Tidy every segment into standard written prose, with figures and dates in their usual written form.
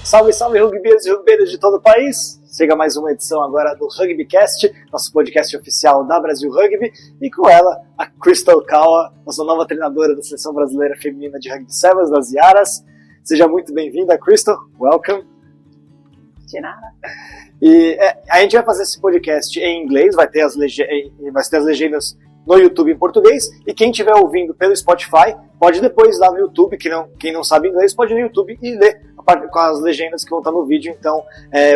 Salve, salve rugbyeiros e rugbyeiras de todo o país! Chega mais uma edição agora do Rugbycast, nosso podcast oficial da Brasil Rugby, e com ela, a Kaua, nossa nova treinadora da Seleção Brasileira Feminina de Rugby Sevens, das Yaras. Seja muito bem-vinda, Crystal. Welcome. De nada. E a gente vai fazer esse podcast em inglês, vai ter as legendas no YouTube em português, e quem estiver ouvindo pelo Spotify, pode depois ir lá no YouTube, quem não sabe inglês, pode ir no YouTube e ler com as legendas que vão estar no vídeo, então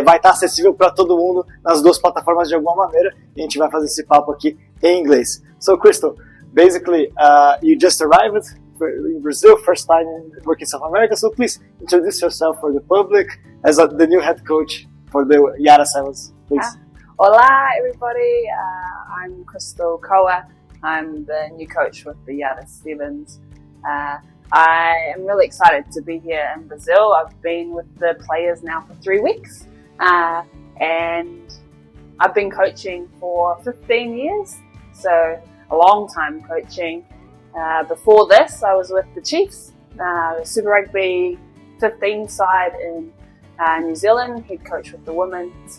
vai estar acessível para todo mundo nas duas plataformas de alguma maneira, e a gente vai fazer esse papo aqui em inglês. So, Crystal, basically, you just arrived in Brazil, first time working in South America, so please introduce yourself for the public as the new head coach for the Yara Sevens, please. Hola, everybody. I'm Kaua. I'm the new coach with the Yara Sevens. I am really excited to be here in Brazil. I've been with the players now for 3 weeks, and I've been coaching for 15 years, so a long time coaching. Before this, I was with the Chiefs, the Super Rugby 15 side in New Zealand, head coach with the women's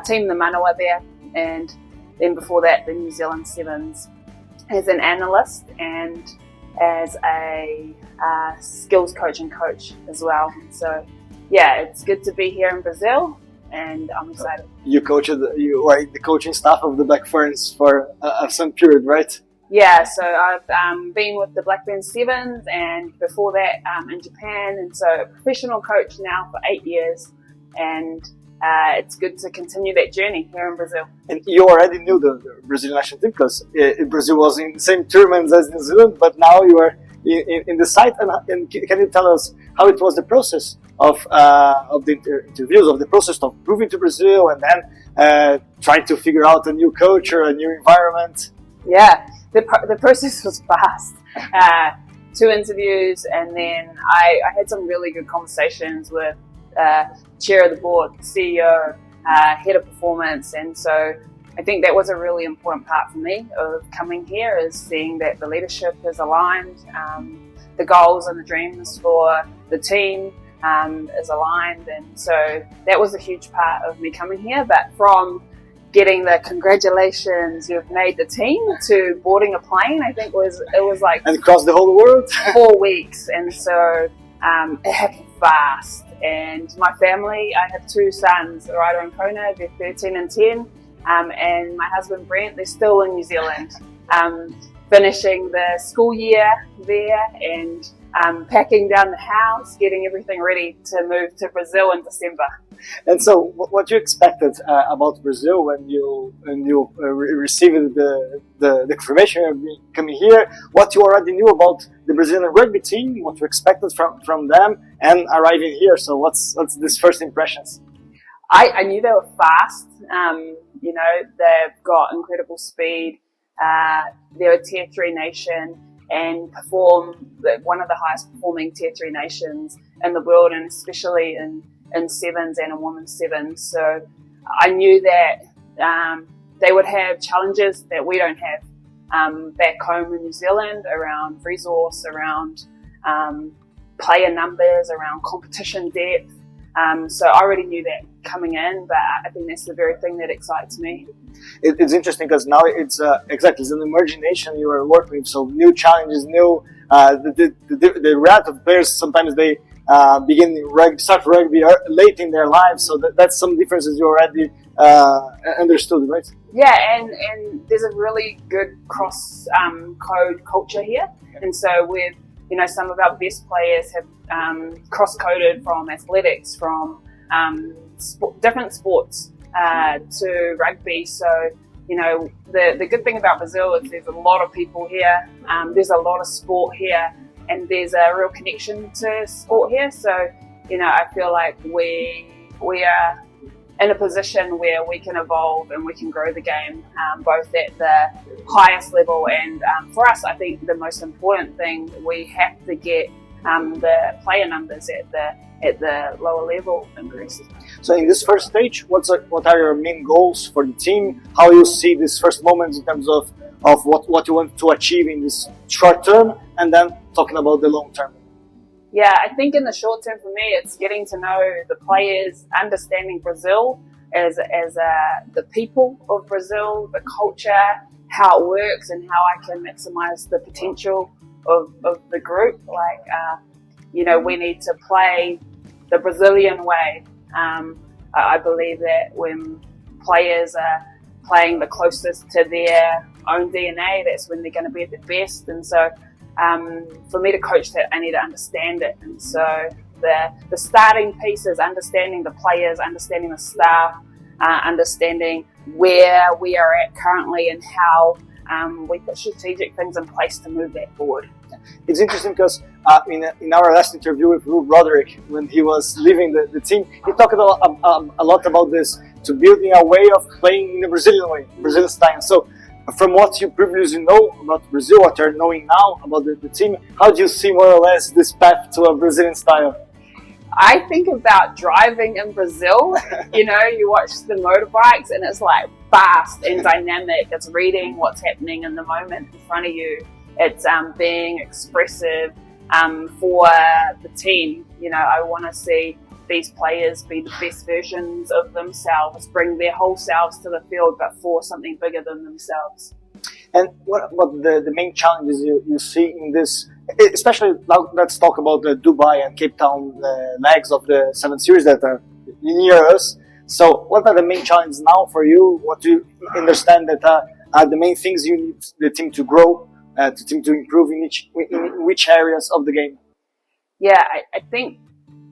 team, the Manawa there, and then before that, the New Zealand Sevens as an analyst and as a skills coach and coach as well. So yeah, it's good to be here in Brazil, and I'm excited. You are the coaching staff of the Black Ferns for some period, right? Yeah, so I've been with the Black Ferns Sevens, and before that in Japan, and so a professional coach now for 8 years, and it's good to continue that journey here in Brazil. And you already knew the Brazilian national team because Brazil was in the same tournaments as New Zealand, but now you are in the site. And can you tell us how it was the process of the interviews, of the process of moving to Brazil and then trying to figure out a new culture, a new environment? Yeah, the process was fast. 2 interviews, and then I had some really good conversations with chair of the board, CEO, head of performance, and so I think that was a really important part for me of coming here, is seeing that the leadership is aligned, the goals and the dreams for the team is aligned, and so that was a huge part of me coming here. But from getting the congratulations, you've made the team, to boarding a plane, I think it was like, and across the whole world 4 weeks, and so it happened fast. And my family, I have 2 sons, Ryder and Kona, they're 13 and 10, and my husband Brent, they're still in New Zealand, finishing the school year there, and packing down the house, getting everything ready to move to Brazil in December. And so, what you expected about Brazil when you received the confirmation of coming here? What you already knew about the Brazilian rugby team? What you expected from them and arriving here? So, what's these first impressions? I knew they were fast. They've got incredible speed. They're a Tier 3 nation and perform one of the highest performing Tier 3 nations in the world, and especially in sevens and in women's sevens. So I knew that they would have challenges that we don't have back home in New Zealand, around resource, around player numbers, around competition depth. So I already knew that coming in, but I think that's the very thing that excites me. It's interesting because now it's an emerging nation you are working with, so new challenges, new the relative players, sometimes they start rugby late in their lives, so that's some differences you already understood, right? Yeah, and there's a really good cross code culture here, and so with some of our best players have cross-coded from athletics, from different sports to rugby. So the good thing about Brazil is there's a lot of people here, there's a lot of sport here, and there's a real connection to sport here. So I feel like we are in a position where we can evolve and we can grow the game, both at the highest level, and for us, I think the most important thing, we have to get the player numbers at the lower level increased. So in this first stage, what are your main goals for the team? How you see these first moments in terms of what you want to achieve in this short term, and then talking about the long term? Yeah, I think in the short term for me, it's getting to know the players, understanding Brazil as the people of Brazil, the culture, how it works, and how I can maximize the potential of the group. Like, we need to play the Brazilian way. I believe that when players are playing the closest to their own DNA, that's when they're going to be at their best. And so for me to coach that, I need to understand it. And so the starting piece is understanding the players, understanding the staff, understanding where we are at currently and how we put strategic things in place to move that forward. It's interesting because in our last interview with Roderick, when he was leaving the team, he talked a lot about this, to building a way of playing in the Brazilian way, Brazilian style. So from what you previously know about Brazil, what you're knowing now about the team, how do you see more or less this path to a Brazilian style? I think about driving in Brazil. You watch the motorbikes and it's like fast and dynamic. It's reading what's happening in the moment in front of you. It's being expressive for the team. I want to see these players be the best versions of themselves, bring their whole selves to the field, but for something bigger than themselves. And what the main challenges you see in this, especially now, let's talk about the Dubai and Cape Town legs of the 7 Series that are near us. So what are the main challenges now for you? What do you understand that are the main things you need the team to grow, the team to improve in which areas of the game? Yeah, I think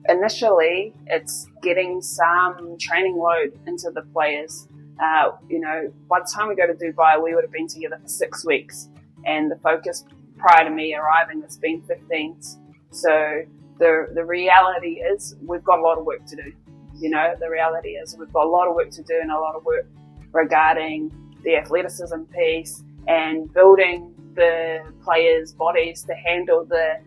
initially it's getting some training load into the players. By the time we go to Dubai, we would have been together for 6 weeks, and the focus prior to me arriving has been 15s. So the reality is we've got a lot of work to do. The reality is we've got a lot of work to do and a lot of work regarding the athleticism piece and building the players' bodies to handle the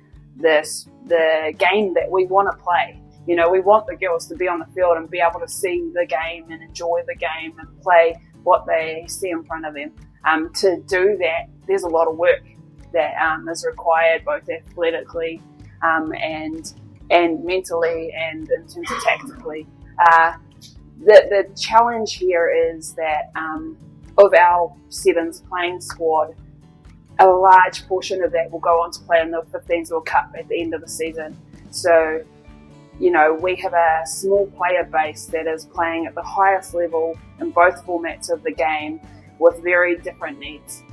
game that we want to play. We want the girls to be on the field and be able to see the game and enjoy the game and play what they see in front of them. To do that, there's a lot of work that is required, both athletically and mentally and in terms of tactically. The challenge here is that of our 7s playing squad, a large portion of that will go on to play in the 15s World Cup at the end of the season. So, we have a small player base that is playing at the highest level in both formats of the game with very different needs.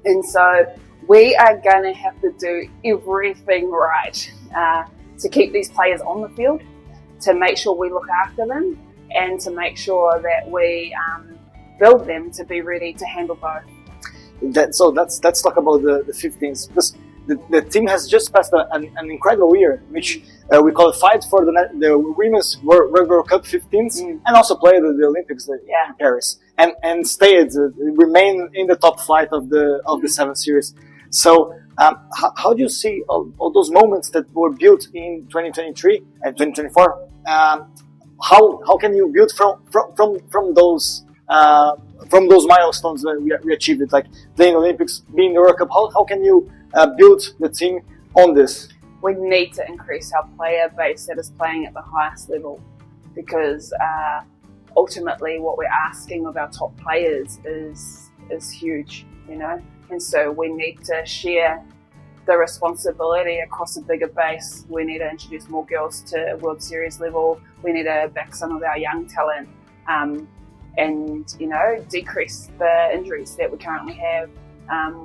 And so we are going to have to do everything right to keep these players on the field, to make sure we look after them, and to make sure that we build them to be ready to handle both. So let's talk about the 15s, because the team has just passed an incredible year, which we qualified for the Women's World Cup 15s and also played the Olympics in Paris and stayed, remain in the top flight of the 7 Series. So how do you see all those moments that were built in 2023 and 2024? How can you build from those milestones that we achieved, like playing Olympics, being the World Cup? How can you build the team on this? We need to increase our player base that is playing at the highest level, because ultimately what we're asking of our top players is huge, and so we need to share the responsibility across a bigger base. We need to introduce more girls to World Series level. We need to back some of our young talent and decrease the injuries that we currently have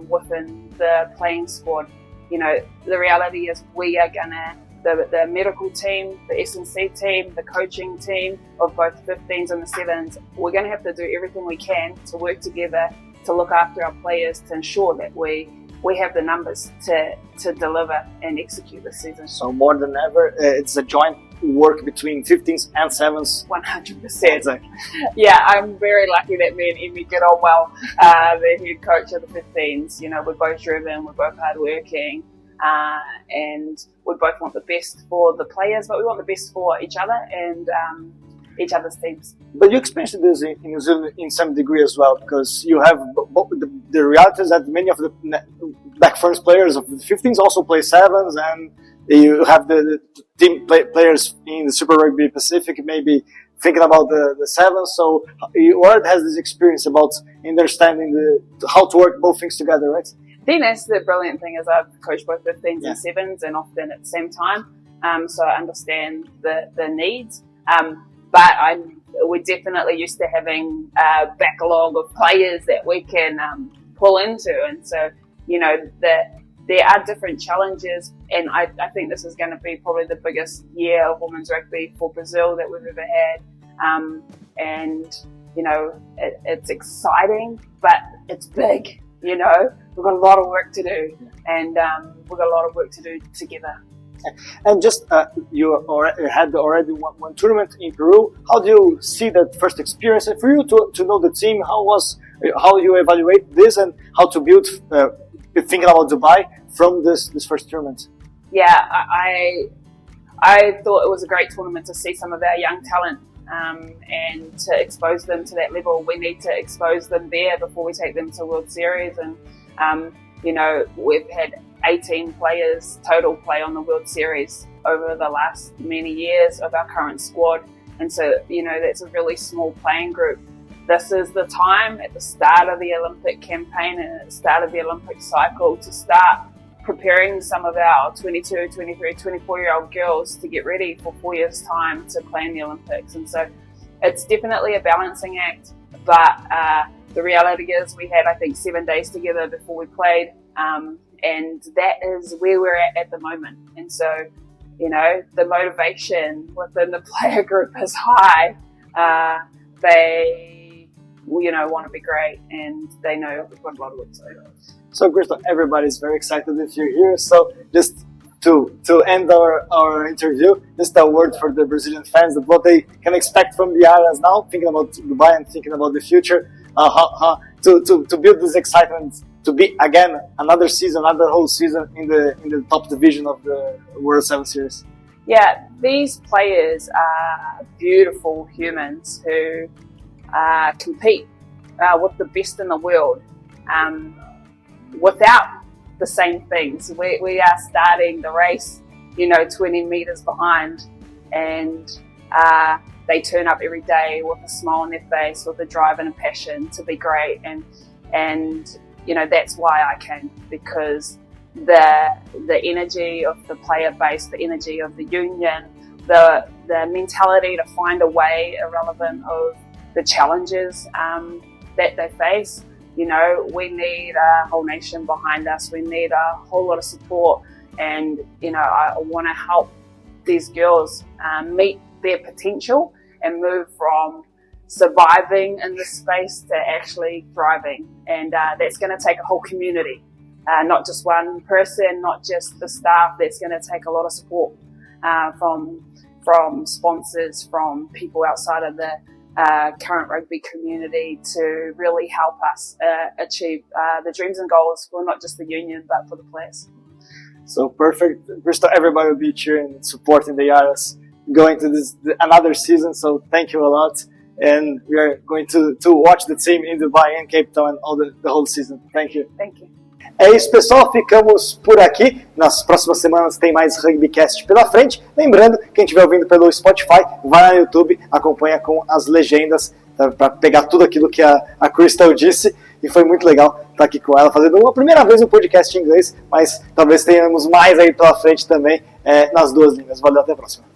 within the playing squad. The reality is we are gonna, the medical team, the S&C team, the coaching team of both 15s and the 7s, we're gonna have to do everything we can to work together to look after our players, to ensure that we have the numbers to deliver and execute this season. So more than ever, it's a joint work between 15s and 7s. 100%. Exactly. Yeah, I'm very lucky that me and Emmy get on well. The head coach of the 15s, we're both driven, we're both hardworking, and we both want the best for the players, but we want the best for each other and each other's teams. But you experienced this in New Zealand in some degree as well, because you have the reality is that many of the back first players of the 15s also play 7s, you have the team players in the Super Rugby Pacific maybe thinking about the seven. So you already has this experience about understanding how to work both things together, right? I think that's the brilliant thing is I've coached both 15s and 7s and often at the same time. So I understand the needs. But we're definitely used to having a backlog of players that we can pull into. And so, there are different challenges. And I think this is going to be probably the biggest year of women's rugby for Brazil that we've ever had. It's exciting, but it's big. We've got a lot of work to do, and we've got a lot of work to do together. And just you had already one tournament in Peru. How do you see that first experience? And for you to know the team, how you evaluate this and how to build thinking about Dubai from this first tournament? Yeah, I thought it was a great tournament to see some of our young talent. And to expose them to that level, we need to expose them there before we take them to World Series. And we've had 18 players total play on the World Series over the last many years of our current squad, and so that's a really small playing group. This is the time at the start of the Olympic campaign and at the start of the Olympic cycle to start preparing some of our 22, 23, 24-year-old girls to get ready for 4 years' time to play in the Olympics. And so it's definitely a balancing act, but the reality is we had, I think, 7 days together before we played, and that is where we're at the moment. And so, the motivation within the player group is high. They want to be great, and they know we've got a lot of work to do. So, Crystal, everybody's very excited if you're here. So, just to end our interview, just a word for the Brazilian fans, what they can expect from the Aras now, thinking about Dubai and thinking about the future, to build this excitement, to be again another whole season in the top division of the World 7 Series. Yeah, these players are beautiful humans who compete with the best in the world without the same things. We are starting the race, 20 meters behind, and they turn up every day with a smile on their face, with a drive and a passion to be great. And that's why I came, because the energy of the player base, the energy of the union, the mentality to find a way irrelevant of the challenges that they face. We need a whole nation behind us. We need a whole lot of support, and I want to help these girls meet their potential and move from surviving in this space to actually thriving. And that's going to take a whole community, not just one person, not just the staff. That's going to take a lot of support from sponsors, from people outside of the current rugby community to really help us achieve the dreams and goals for not just the union but for the players. So perfect, Crystal. Everybody will be cheering and supporting the Aras going to another season. So thank you a lot, and we are going to watch the team in Dubai and Cape Town all the whole season. Thank you. Thank you. É isso, pessoal. Ficamos por aqui. Nas próximas semanas tem mais Rugbycast pela frente. Lembrando, quem estiver ouvindo pelo Spotify, vai no YouTube, acompanha com as legendas, para pegar tudo aquilo que a Crystal disse. E foi muito legal estar aqui com ela, fazendo uma primeira vez um podcast em inglês, mas talvez tenhamos mais aí pela frente também nas duas línguas. Valeu, até a próxima.